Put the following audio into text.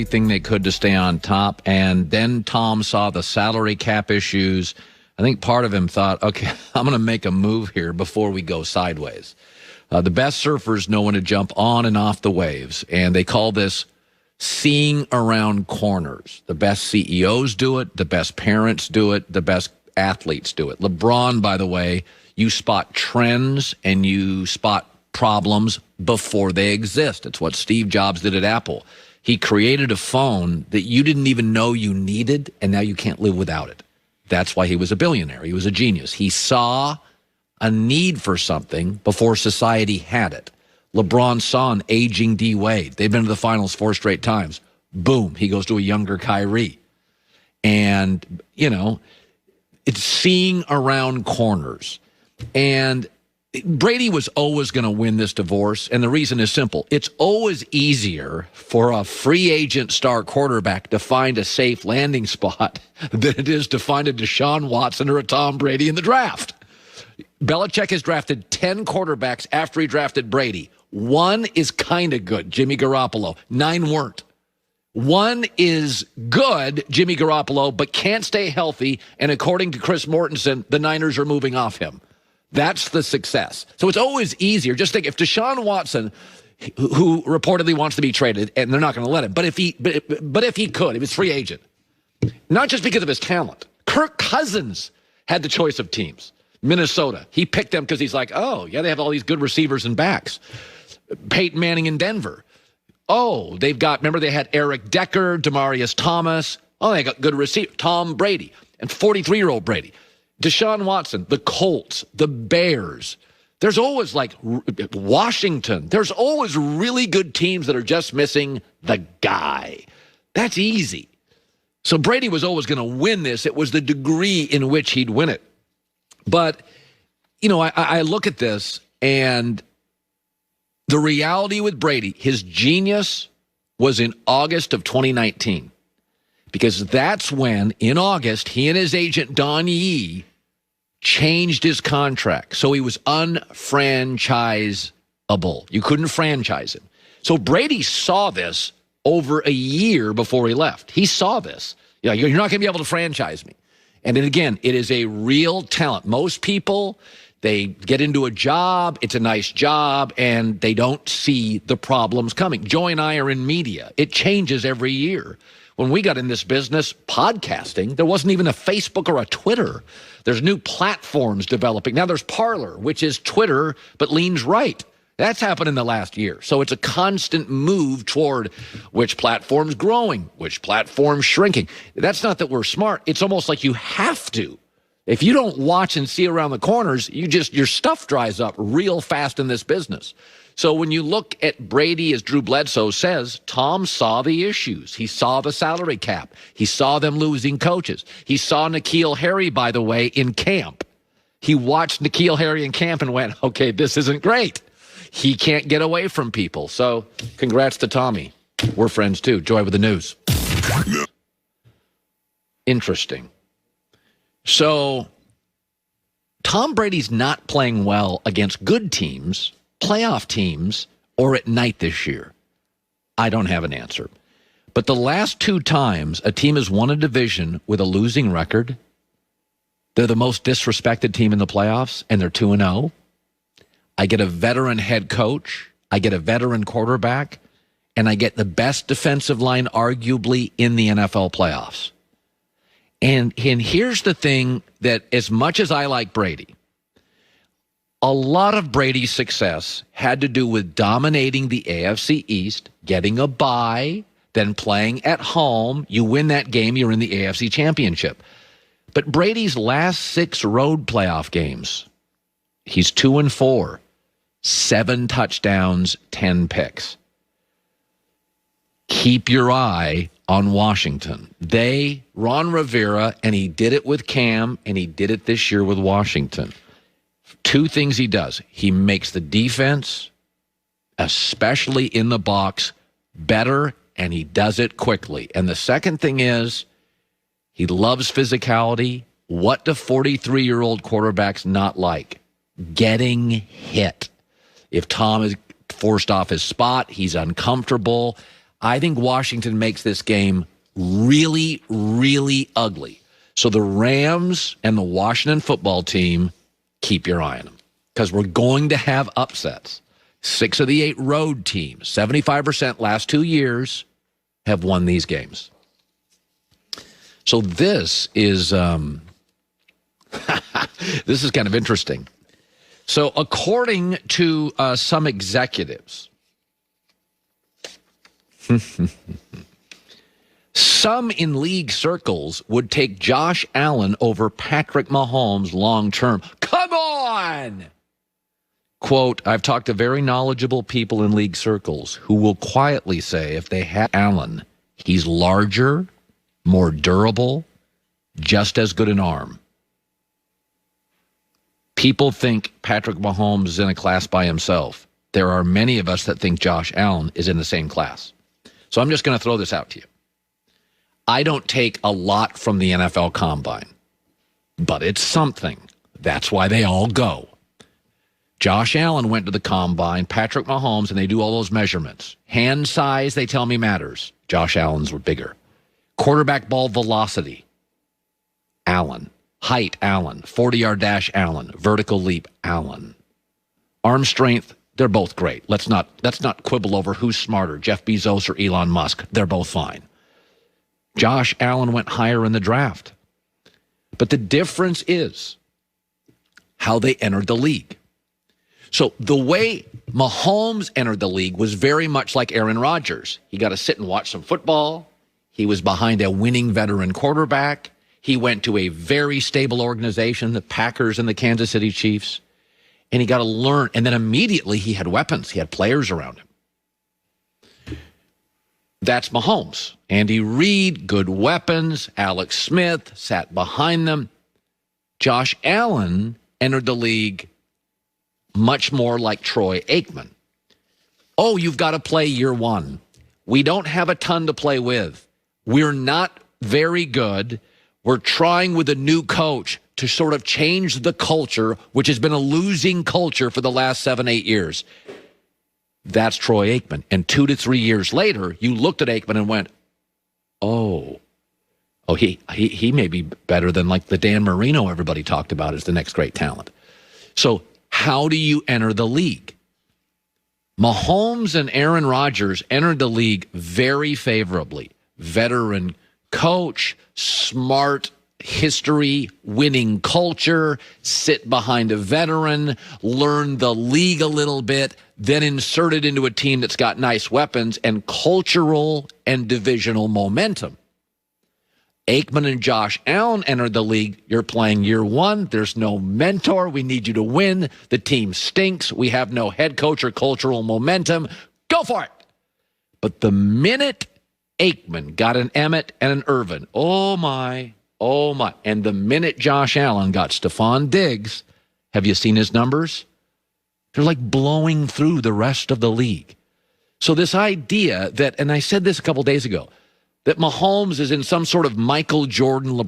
everything they could to stay on top. And then Tom saw the salary cap issues. I think part of him thought, okay, I'm going to make a move here before we go sideways. The best surfers know when to jump on and off the waves, and they call this seeing around corners. The best CEOs do it. The best parents do it. The best athletes do it. LeBron, by the way, you spot trends and you spot problems before they exist. It's what Steve Jobs did at Apple. He created a phone that you didn't even know you needed, and now you can't live without it. That's why he was a billionaire. He was a genius. He saw a need for something before society had it. LeBron saw an aging D. Wade. They've been to the finals 4 straight times. Boom, he goes to a younger Kyrie. And, you know, it's seeing around corners. And Brady was always going to win this divorce, and the reason is simple. It's always easier for a free agent star quarterback to find a safe landing spot than it is to find a Deshaun Watson or a Tom Brady in the draft. Belichick has drafted 10 quarterbacks after he drafted Brady. 1 is kind of good, Jimmy Garoppolo. 9 weren't. 1 is good, Jimmy Garoppolo, but can't stay healthy, and according to Chris Mortensen, the Niners are moving off him. That's the success. So it's always easier. Just think if Deshaun Watson, who reportedly wants to be traded, and they're not going to let him, but if he could, if he's free agent, not just because of his talent. Kirk Cousins had the choice of teams. Minnesota. He picked them because he's like, oh, yeah, they have all these good receivers and backs. Peyton Manning in Denver. Oh, they've got, remember they had Eric Decker, Demaryius Thomas. Oh, they got good receiver. Tom Brady and 43-year-old Brady. Deshaun Watson, the Colts, the Bears. There's always like Washington. There's always really good teams that are just missing the guy. That's easy. So Brady was always going to win this. It was the degree in which he'd win it. But, you know, I look at this, and the reality with Brady, his genius was in August of 2019. Because that's when, in August, he and his agent, Don Yee, changed his contract. So he was unfranchisable. You couldn't franchise him. So Brady saw this over a year before he left. He saw this. You're not going to be able to franchise me. And then again, it is a real talent. Most people, they get into a job, it's a nice job, and they don't see the problems coming. Joy and I are in media. It changes every year. When we got in this business, podcasting, there wasn't even a Facebook or a Twitter. There's new platforms developing. Now there's Parler, which is Twitter, but leans right. That's happened in the last year. So it's a constant move toward which platform's growing, which platform's shrinking. That's not that we're smart. It's almost like you have to. If you don't watch and see around the corners, your stuff dries up real fast in this business. So when you look at Brady, as Drew Bledsoe says, Tom saw the issues. He saw the salary cap. He saw them losing coaches. He saw N'Keal Harry, by the way, in camp. He watched N'Keal Harry in camp and went, okay, this isn't great. He can't get away from people. So congrats to Tommy. We're friends too. Joy with the news. Interesting. So Tom Brady's not playing well against good teams, playoff teams, or at night this year. I don't have an answer. But the last 2 times a team has won a division with a losing record, they're the most disrespected team in the playoffs, and they're 2-0. I get a veteran head coach, I get a veteran quarterback, and I get the best defensive line arguably in the NFL playoffs. And here's the thing that as much as I like Brady, a lot of Brady's success had to do with dominating the AFC East, getting a bye, then playing at home. You win that game, you're in the AFC Championship. But Brady's last 6 road playoff games, he's 2-4. 7 touchdowns, 10 picks. Keep your eye on Washington. Ron Rivera, and he did it with Cam, and he did it this year with Washington. 2 things he does. He makes the defense, especially in the box, better, and he does it quickly. And the second thing is he loves physicality. What do 43-year-old quarterbacks not like? Getting hit. If Tom is forced off his spot, he's uncomfortable. I think Washington makes this game really, really ugly. So the Rams and the Washington football team, keep your eye on them because we're going to have upsets. 6 of the 8 road teams, 75% last 2 years, have won these games. So this is this is kind of interesting. So according to some executives, some in league circles would take Josh Allen over Patrick Mahomes long term. Come on! Quote, I've talked to very knowledgeable people in league circles who will quietly say if they have Allen, he's larger, more durable, just as good an arm. People think Patrick Mahomes is in a class by himself. There are many of us that think Josh Allen is in the same class. So I'm just going to throw this out to you. I don't take a lot from the NFL Combine, but it's something. That's why they all go. Josh Allen went to the Combine, Patrick Mahomes, and they do all those measurements. Hand size, they tell me, matters. Josh Allen's were bigger. Quarterback ball velocity, Allen. Height, Allen. 40-yard dash, Allen. Vertical leap, Allen. Arm strength, they're both great. Let's not quibble over who's smarter, Jeff Bezos or Elon Musk. They're both fine. Josh Allen went higher in the draft. But the difference is how they entered the league. So the way Mahomes entered the league was very much like Aaron Rodgers. He got to sit and watch some football. He was behind a winning veteran quarterback. He went to a very stable organization, the Packers and the Kansas City Chiefs, and he got to learn. And then immediately he had weapons. He had players around him. That's Mahomes. Andy Reid, good weapons. Alex Smith sat behind them. Josh Allen entered the league much more like Troy Aikman. Oh, you've got to play year one. We don't have a ton to play with. We're not very good. We're trying with a new coach to sort of change the culture, which has been a losing culture for the last 7-8 years. That's Troy Aikman. And 2 to 3 years later, you looked at Aikman and went, oh, he may be better than like the Dan Marino everybody talked about as the next great talent. So how do you enter the league? Mahomes and Aaron Rodgers entered the league very favorably. Veteran coach, smart history, winning culture, sit behind a veteran, learn the league a little bit, then insert it into a team that's got nice weapons and cultural and divisional momentum. Aikman and Josh Allen entered the league. You're playing year one. There's no mentor. We need you to win. The team stinks. We have no head coach or cultural momentum. Go for it. But the minute Aikman got an Emmett and an Irvin, oh my. And the minute Josh Allen got Stephon Diggs, have you seen his numbers? They're like blowing through the rest of the league. So this idea that, and I said this a couple days ago, that Mahomes is in some sort of Michael Jordan, LeBron